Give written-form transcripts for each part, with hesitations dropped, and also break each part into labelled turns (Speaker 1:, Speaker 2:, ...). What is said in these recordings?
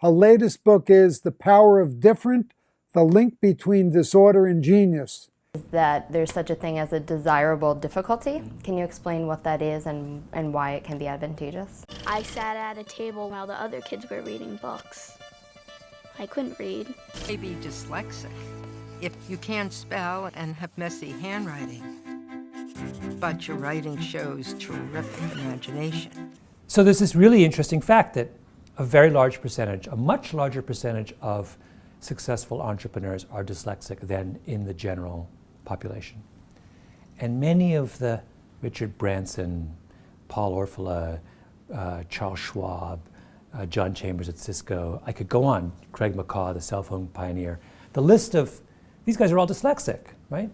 Speaker 1: Her latest book is The Power of Different, The Link Between Disorder and Genius.
Speaker 2: That there's such a thing as a desirable difficulty. Can you explain what that is and why it can be advantageous?
Speaker 3: I sat at a table while the other kids were reading books. I couldn't read.
Speaker 4: Maybe dyslexic, if you can't spell and have messy handwriting, but your writing shows terrific imagination.
Speaker 5: So there's this really interesting fact that a very large percentage, a much larger percentage of successful entrepreneurs are dyslexic than in the general population. And many of the Richard Branson, Paul Orfalea, Charles Schwab, John Chambers at Cisco, I could go on, Craig McCaw, the cell phone pioneer. The list of, these guys are all dyslexic, right?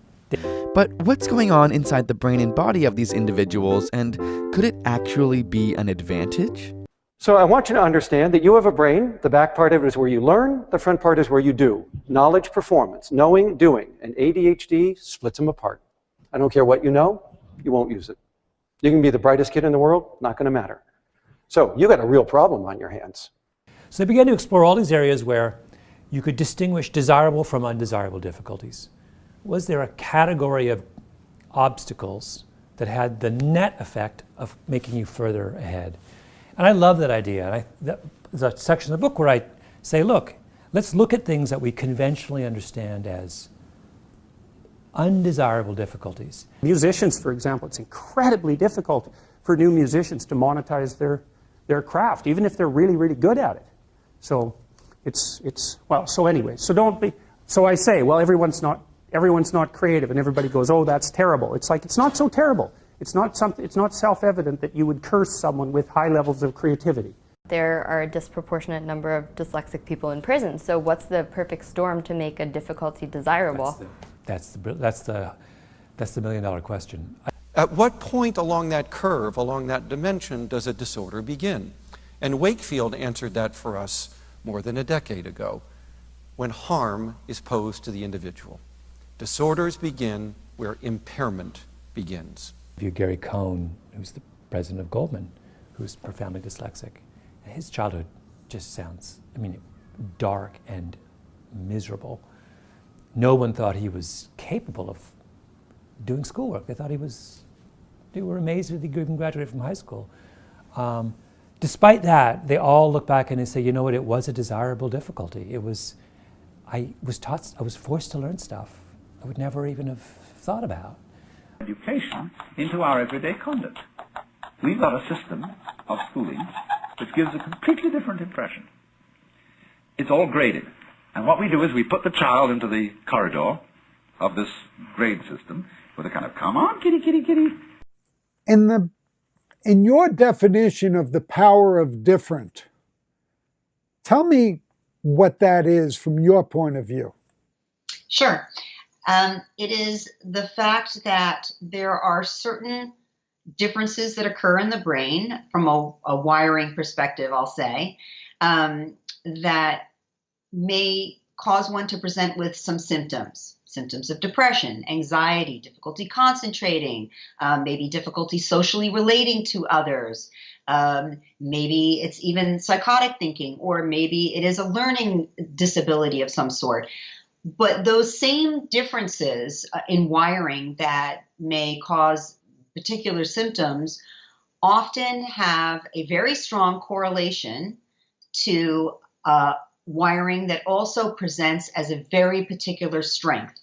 Speaker 6: But what's going on inside the brain and body of these individuals, and could it actually be an advantage?
Speaker 7: So I want you to understand that you have a brain. The back part of it is where you learn. The front part is where you do. Knowledge, performance, knowing, doing. And ADHD splits them apart. I don't care what you know, you won't use it. You can be the brightest kid in the world, not going to matter. So you got a real problem on your hands.
Speaker 5: So they began to explore all these areas where you could distinguish desirable from undesirable difficulties. Was there a category of obstacles that had the net effect of making you further ahead? And I love that idea. And there's a section of the book where I say, look, let's look at things that we conventionally understand as undesirable difficulties.
Speaker 8: Musicians, for example, it's incredibly difficult for new musicians to monetize their craft, even if they're really, really good at it. So so anyway, so I say, well, everyone's not creative, and everybody goes, oh, that's terrible. It's like, it's not so terrible. It's not self-evident that you would curse someone with high levels of creativity.
Speaker 2: There are a disproportionate number of dyslexic people in prison, so what's the perfect storm to make a difficulty desirable?
Speaker 5: That's the million-dollar question.
Speaker 9: At what point along that curve, along that dimension, does a disorder begin? And Wakefield answered that for us more than a decade ago, when harm is posed to the individual. Disorders begin where impairment begins.
Speaker 5: Gary Cohn, who's the president of Goldman, who's profoundly dyslexic. His childhood just sounds, dark and miserable. No one thought he was capable of doing schoolwork. They thought they were amazed that he even graduated from high school. Despite that, they all look back and they say, you know what, it was a desirable difficulty. I was forced to learn stuff I would never even have thought about.
Speaker 10: Education into our everyday conduct. We've got a system of schooling which gives a completely different impression. It's all graded. And what we do is we put the child into the corridor of this grade system with a kind of, come on, kitty, kitty, kitty.
Speaker 1: In your definition of the power of different, tell me what that is from your point of view.
Speaker 11: Sure. It is the fact that there are certain differences that occur in the brain from a wiring perspective, I'll say, that may cause one to present with some symptoms of depression, anxiety, difficulty concentrating, maybe difficulty socially relating to others. Maybe it's even psychotic thinking, or maybe it is a learning disability of some sort. But those same differences in wiring that may cause particular symptoms often have a very strong correlation to wiring that also presents as a very particular strength.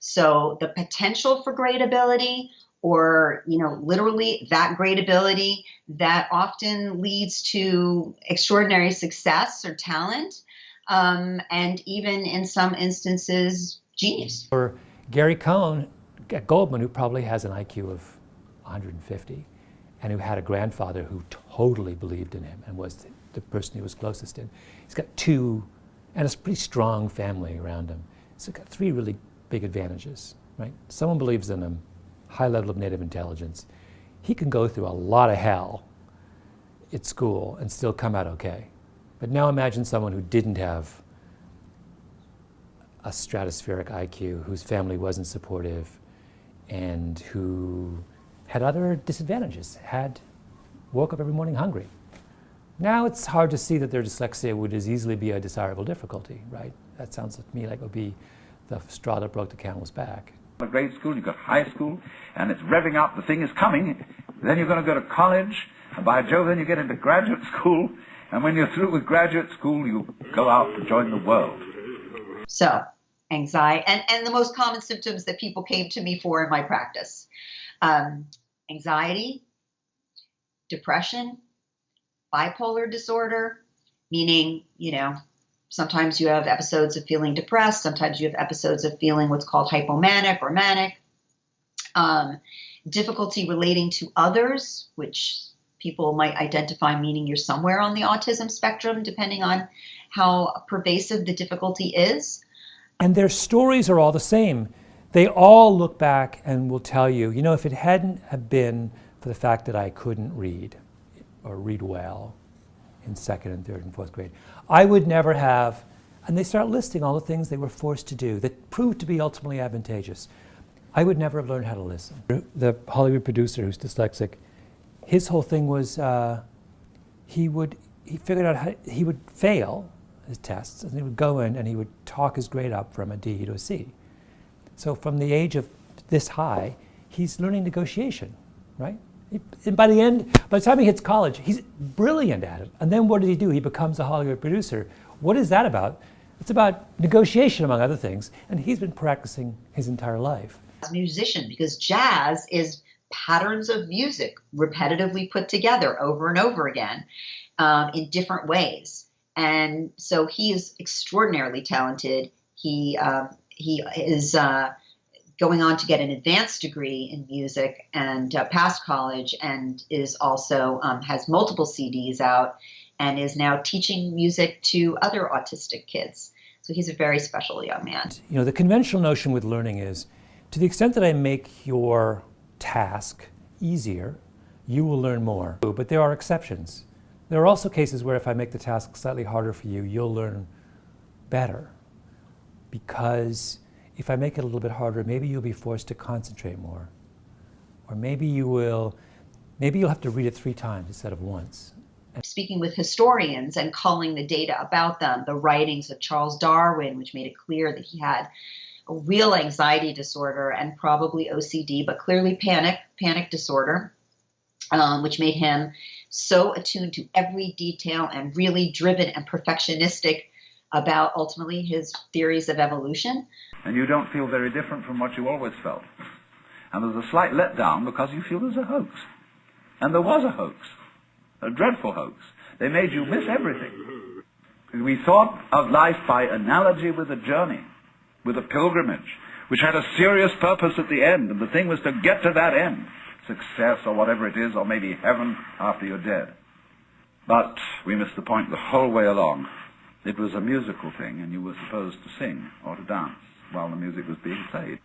Speaker 11: So the potential for great ability, or literally that great ability, that often leads to extraordinary success or talent, and even in some instances, genius.
Speaker 5: For Gary Cohn at Goldman, who probably has an IQ of 150, and who had a grandfather who totally believed in him and was the person he was closest in. He's got two, and a pretty strong family around him. So he's got three really big advantages, right? Someone believes in him, high level of native intelligence. He can go through a lot of hell at school and still come out okay. But now imagine someone who didn't have a stratospheric IQ, whose family wasn't supportive, and who had other disadvantages, woke up every morning hungry. Now it's hard to see that their dyslexia would as easily be a desirable difficulty, right? That sounds to me like it would be the straw that broke the camel's back.
Speaker 10: A grade school, you've got high school, and it's revving up, the thing is coming, then you're going to go to college, and by Jove, then you get into graduate school, and when you're through with graduate school, you go out to join the world.
Speaker 11: So, anxiety, and the most common symptoms that people came to me for in my practice. Anxiety, depression, bipolar disorder, meaning, sometimes you have episodes of feeling depressed, sometimes you have episodes of feeling what's called hypomanic or manic, difficulty relating to others, which people might identify meaning you're somewhere on the autism spectrum, depending on how pervasive the difficulty is.
Speaker 5: And their stories are all the same. They all look back and will tell you, if it hadn't have been for the fact that I couldn't read or read well in 2nd and 3rd and 4th grade, I would never have, and they start listing all the things they were forced to do that proved to be ultimately advantageous. I would never have learned how to listen. The Hollywood producer who's dyslexic, his whole thing was he figured out how he would fail his tests, and he would go in and he would talk his grade up from a D to a C. So from the age of this high, he's learning negotiation, right? And by the time he hits college, he's brilliant at it. And then what does he do? He becomes a Hollywood producer. What is that about? It's about negotiation, among other things, and he's been practicing his entire life.
Speaker 11: As a musician, because jazz is patterns of music repetitively put together over and over again in different ways. And so he is extraordinarily talented. He is going on to get an advanced degree in music and passed college, and is also has multiple CDs out and is now teaching music to other autistic kids. So he's a very special young man.
Speaker 5: The conventional notion with learning is, to the extent that I make your task easier, you will learn more. But there are exceptions. There are also cases where if I make the task slightly harder for you, you'll learn better. Because if I make it a little bit harder, maybe you'll be forced to concentrate more. Or maybe you'll have to read it 3 times instead of once.
Speaker 11: Speaking with historians and culling the data about them, the writings of Charles Darwin, which made it clear that he had a real anxiety disorder and probably OCD, but clearly panic disorder, which made him so attuned to every detail and really driven and perfectionistic about ultimately his theories of evolution.
Speaker 10: And you don't feel very different from what you always felt. And there's a slight letdown because you feel there's a hoax. And there was a hoax. A dreadful hoax. They made you miss everything. We thought of life by analogy with a journey, with a pilgrimage, which had a serious purpose at the end, and the thing was to get to that end, success or whatever it is, or maybe heaven after you're dead. But we missed the point the whole way along. It was a musical thing, and you were supposed to sing or to dance while the music was being played.